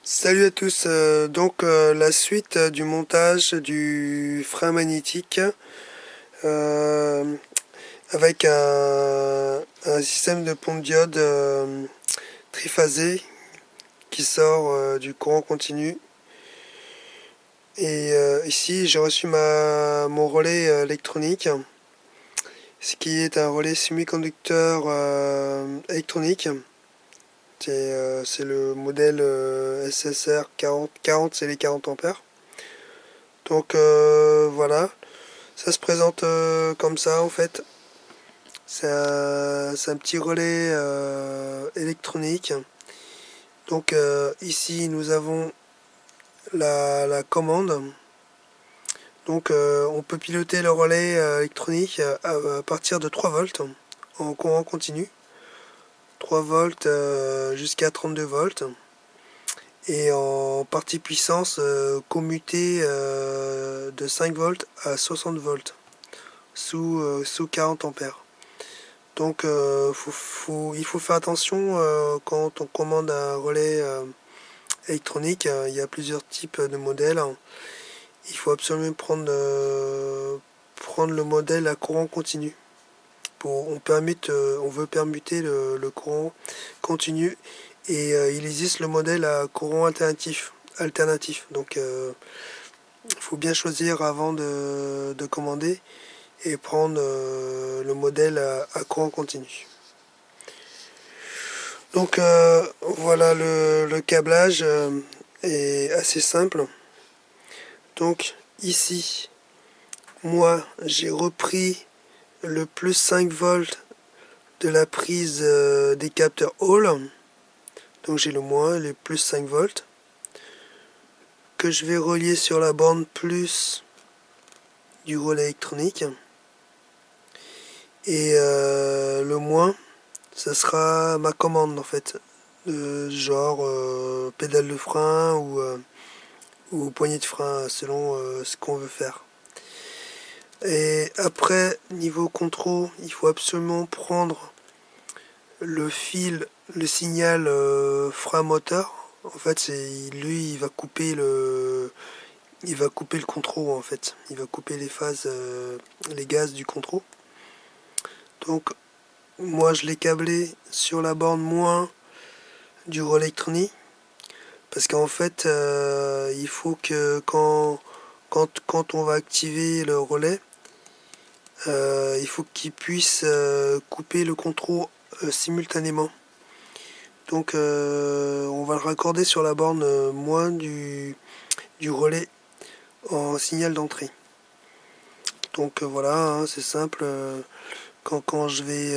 Salut à tous, la suite du montage du frein magnétique euh, avec un système de pompe diode triphasé qui sort du courant continu. Et ici j'ai reçu mon relais électronique, ce qui est un relais semi-conducteur électronique. C'est le modèle SSR 40, 40 c'est les 40 ampères. Voilà, ça se présente comme ça en fait. C'est un petit relais électronique. Ici nous avons la commande. On peut piloter le relais électronique à partir de 3 volts en courant continu. 3 volts jusqu'à 32 volts. Et en partie puissance commuté de 5 volts à 60 volts sous 40 ampères. Il faut faire attention quand on commande un relais électronique. Il y a plusieurs types de modèles. Il faut absolument prendre le modèle à courant continu. On veut permuter le courant continu et il existe le modèle à courant alternatif. Il faut bien choisir avant de commander et prendre le modèle à courant continu. Voilà, le câblage est assez simple. Donc ici, moi j'ai repris le plus 5 volts de la prise des capteurs Hall. Donc j'ai le moins, les plus 5 volts, que je vais relier sur la borne plus du relais électronique. Et le moins, ça sera ma commande en fait. Genre pédale de frein ou poignée de frein selon ce qu'on veut faire. Et après, niveau contrôle, il faut absolument prendre le fil, le signal frein moteur. En fait, lui, il va couper le contrôle en fait. Il va couper les phases, les gaz du contrôle. Donc, moi, je l'ai câblé sur la borne moins du relais électronique parce qu'en fait, il faut que quand on va activer le relais, il faut qu'il puisse couper le contrôle simultanément. On va le raccorder sur la borne moins du relais en signal d'entrée. Voilà, hein, c'est simple. Quand je vais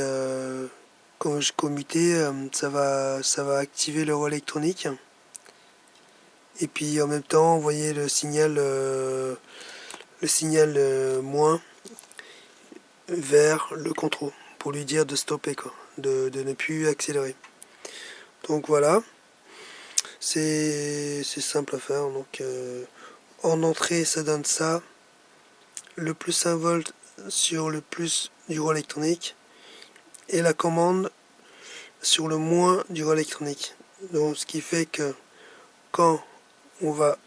quand je commuter, ça va activer le relais électronique. Et puis en même temps, envoyer le signal moins vers le contrôle pour lui dire de stopper, quoi, de ne plus accélérer. Donc voilà, c'est simple à faire. En entrée, ça donne ça. Le plus 1 volt sur le plus du relais électronique et la commande sur le moins du relais électronique. Donc ce qui fait que quand on va,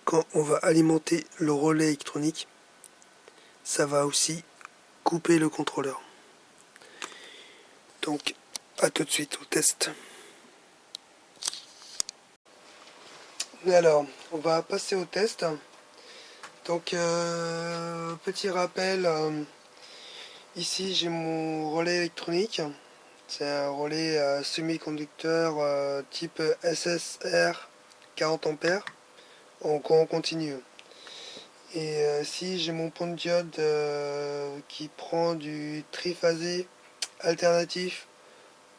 quand on va alimenter le relais électronique, ça va aussi couper le contrôleur. Donc à tout de suite au test. Alors, on va passer au test. Petit rappel, ici j'ai mon relais électronique. C'est un relais semi-conducteur type SSR 40 ampères en courant continu. Et si j'ai mon pont de diode qui prend du triphasé alternatif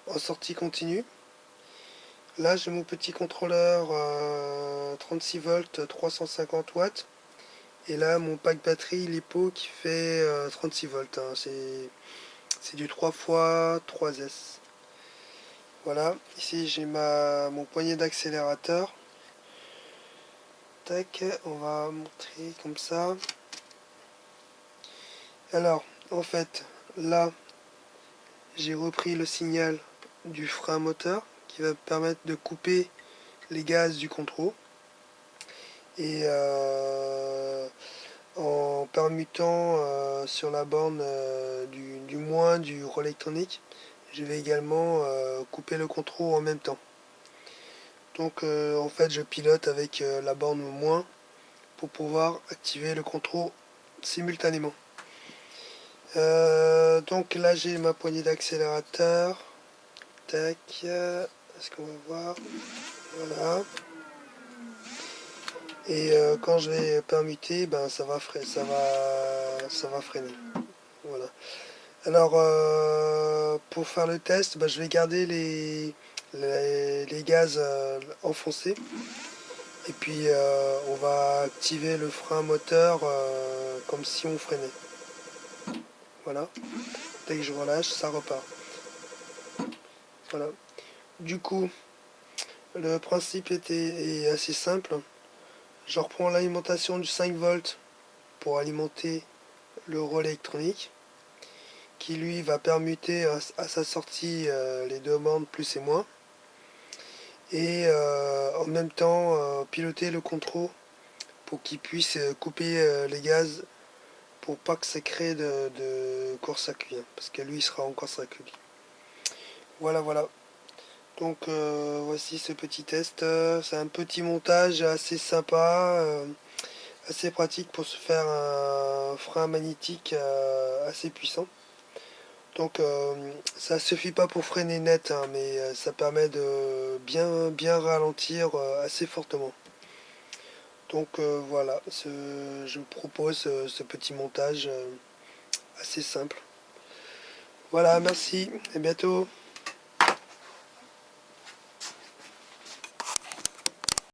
en sortie continue. Là j'ai mon petit contrôleur 36 volts 350 watts. Et là mon pack batterie LiPo qui fait 36 volts. Hein. C'est du 3 x 3S. Voilà, ici j'ai mon poignet d'accélérateur. Tac, on va montrer comme ça. Alors, en fait, là, j'ai repris le signal du frein moteur qui va permettre de couper les gaz du contrôle. Et en permutant sur la borne du moins du relais électronique, je vais également couper le contrôle en même temps. Donc en fait je pilote avec la borne moins pour pouvoir activer le contrôle simultanément. Donc là j'ai ma poignée d'accélérateur. Tac. Est-ce qu'on va voir? Voilà. Et quand je vais permuter, ben ça va freiner. Voilà. Alors pour faire le test, ben, je vais garder les gaz enfoncés. Et puis on va activer le frein moteur comme si on freinait. Voilà. Dès que je relâche, ça repart. Voilà. Du coup, le principe est assez simple. Je reprends l'alimentation du 5 volts pour alimenter le relais électronique qui lui va permuter à sa sortie les deux bandes plus et moins et en même temps piloter le contrôle pour qu'il puisse couper les gaz pour pas que ça crée de court-circuit, hein, parce que lui il sera en court-circuit. Voilà, voilà. Donc voici ce petit test. C'est un petit montage assez sympa, assez pratique pour se faire un frein magnétique assez puissant. Donc ça suffit pas pour freiner net, hein, mais ça permet de bien ralentir assez fortement. Donc voilà, je vous propose ce petit montage assez simple. Voilà, merci, et bientôt.